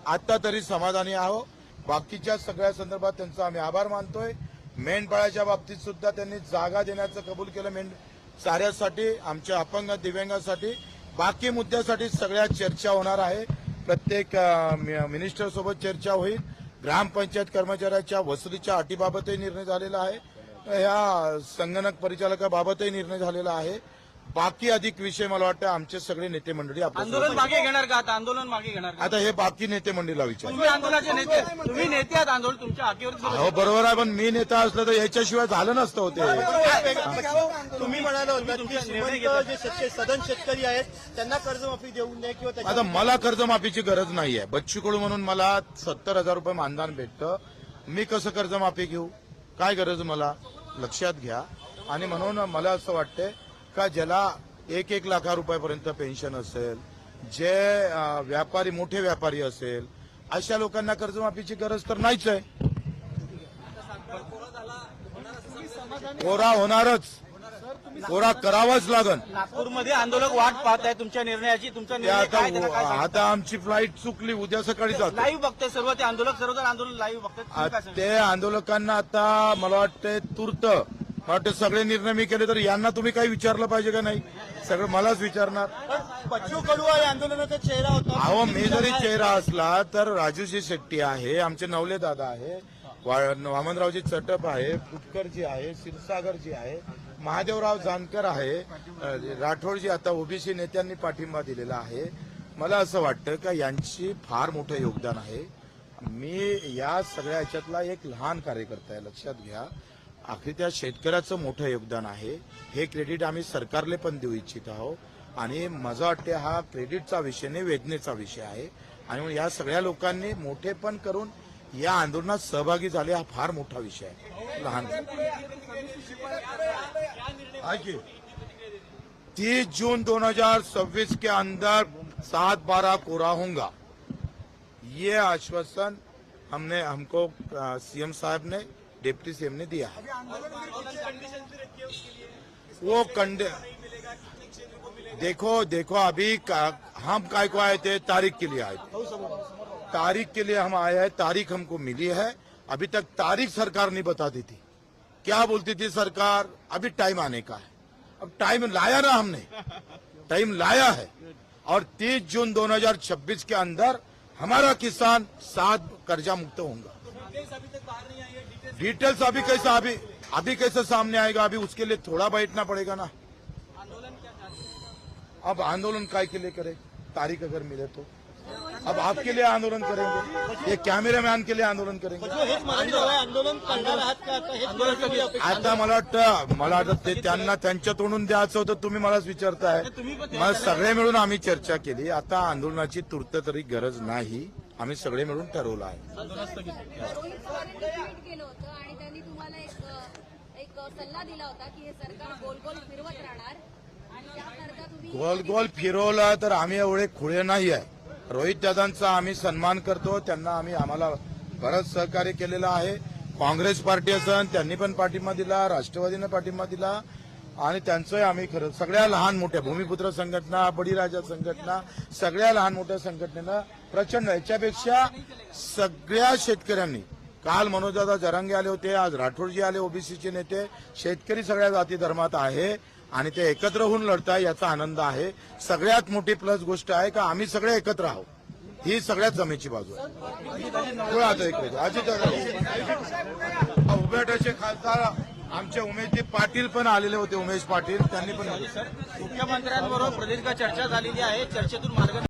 आता तरी समाधानी आहो. बाकीच्या सगळ्या संदर्भात त्यांचा आम्ही आभार मानतोय. मेंढपाळाच्या बाबतीत सुद्धा त्यांनी जागा देण्याचं कबूल केलं चाऱ्यासाठी, आमच्या अपंग दिव्यांगासाठी. बाकी मुद्द्यासाठी सगळ्या चर्चा होणार आहे. प्रत्येक मिनिस्टर सोबत चर्चा होईल. ग्रामपंचायत कर्मचाऱ्याच्या वसुलीच्या अटीबाबतही निर्णय झालेला आहे. ह्या संगणक परिचालकाबाबतही निर्णय झालेला आहे. बाकी अधिक विषय मला वाटतं आमचे सगळे नेते मंडळी आंदोलन मागे घेणार का? आता आंदोलन मागे घेणार का? आता हे बाकी नेते मंडळीला विचार. तुम्ही आंदोलनाचे नेते, तुम्ही नेते आहात, आंदोलन तुमच्या हाकेवर. हो बरोबर आहे, पण मी नेता असलं तर याच्याशिवाय झालं नसतं होते. तुम्ही म्हणाले होता की श्रीमंत जे सदन शेतकरी आहेत त्यांना कर्जमाफी देऊ नये किंवा आता मला कर्जमाफीची गरज नाहीये. बच्चू कडू म्हणून मला 70,000 रुपये मानधन भेटतं. मी कसं कर्जमाफी घेऊ? काय गरज मला? लक्षात घ्या. आणि म्हणून मला असं वाटतंय का ज्याला 1-1 लाख रुपयापर्यंत पेन्शन असेल, जे व्यापारी मोठे व्यापारी असेल, अशा लोकांना कर्जमाफीची गरज तर नाहीच आहे. कोरा होणारच, कोरा करावाच लागन. नागपूरमध्ये आंदोलक वाट पाहत आहे तुमच्या निर्णयाची. तुमचा निर्णय काय त्याला काय सांगता? आता आमची फ्लाईट चुकली, उद्या सकाळी जातो. लाईव्ह बघते सर्व ते आंदोलक, सर्वजण आंदोलन लाईव्ह बघतात. ते आंदोलकांना आता मला वाटतंय तूर्त, मला वाटतं सगळे निर्णय मी केले तर यांना तुम्ही काही विचारलं पाहिजे का नाही? सगळं मलाच विचारणार. बच्चू कडू या आंदोलनाचा चेहरा होता. अहो मी जरी चेहरा असला तर राजूजी शेट्टी आहे, आमचे नवले दादा आहे, वामनरावजी चटप आहे, फुटकरजी आहे, क्षीरसागरजी आहे, महादेवराव जानकर आहे, राठोडजी. आता ओबीसी नेत्यांनी पाठिंबा दिलेला आहे. मला असं वाटतं का यांची फार मोठं योगदान आहे. मी या सगळ्या ह्याच्यातला एक लहान कार्यकर्ता आहे, लक्षात घ्या. आखरी त्या शेतकऱ्याचं मोठं योगदान आहे. हे क्रेडिट आम्ही सरकारला पण देऊ इच्छित आहोत. आणि माझं वाटते हा क्रेडिटचा विषय नाही, वेदनेचा विषय आहे. आणि म्हणून या सगळ्या लोकांनी मोठेपण करून या आंदोलनात सहभागी झाले, हा फार मोठा विषय आहे. लहान 30 जून 2026 के अंदर 7-12 कोरा होगा, ये आश्वासन हमको सीएम साहब ने, डिप्टी सीएम ने दिया है. वो देखो अभी हम काय को आए थे? तारीख के लिए आए थे. तारीख के लिए हम आए हैं. तारीख हमको मिली है. अभी तक तारीख सरकार नहीं बताती थी. क्या बोलती थी सरकार? अभी टाइम आने का है. अब टाइम लाया ना हमने, टाइम लाया है. और 30 जून 2026 के अंदर हमारा किसान 7 कर्जा मुक्त होगा. डिटेल्स अभी कैसे सामने आएगा? अभी उसके लिए थोड़ा बैठना पड़ेगा ना. अब आंदोलन काय के लिए करे? तारीख अगर मिले तो अब आपके लिए आंदोलन करेंगे, ये कैमरामैन के लिए आंदोलन करेंगे. आंदोलन करणार आहात का? आता मला वाटतं ते त्यांना त्यांच्या तोंडून द्यायचं होतं. तुम्ही मलाच विचारताय. मला सगळे मिळून आम्ही चर्चा केली. आता आंदोलनाची तूर्त तरी गरज नाही. आम्ही सगळे मिळून ठरवलं आहे. सल्ला दिला होता की हे सरकार गोल गोल फिरवत राहणार आणि त्याकरता तुम्ही गोल गोल फिरवला तर आम्ही एवढे खुळे नाही आहे. रोहित दादांचा आम्ही सन्मान करतो. त्यांना आम्हाला बरंच सहकार्य केलेलं आहे. काँग्रेस पार्टी असन त्यांनी पण पाठिंबा दिला, राष्ट्रवादीनं पाठिंबा दिला. आणि त्यांचंही आम्ही खरं सगळ्या लहान मोठ्या भूमिपुत्र संघटना, बळीराजा संघटना, सगळ्या लहान मोठ्या संघटनेनं प्रचंड, याच्यापेक्षा सगळ्या शेतकऱ्यांनी, काल मनोजदादा जरांगे आले होते, आज राठोडजी आले, ओबीसीचे नेते, शेतकरी सगळ्या जाती धर्मात आहे आणि ते एकत्र होऊन लढताय, याचा आनंद आहे. सगळ्यात मोठी प्लस गोष्ट आहे का आम्ही सगळे एकत्र आहोत. ही सगळ्यात जमेची बाजू आहे. आता एक उभेटाचे खासदार आमचे उमेशजी पाटील पण आलेले होते. उमेश पाटील त्यांनी पण मुख्यमंत्र्यांबरोबर प्रदीर्घ चर्चा झालेली आहे. चर्चेतून मार्ग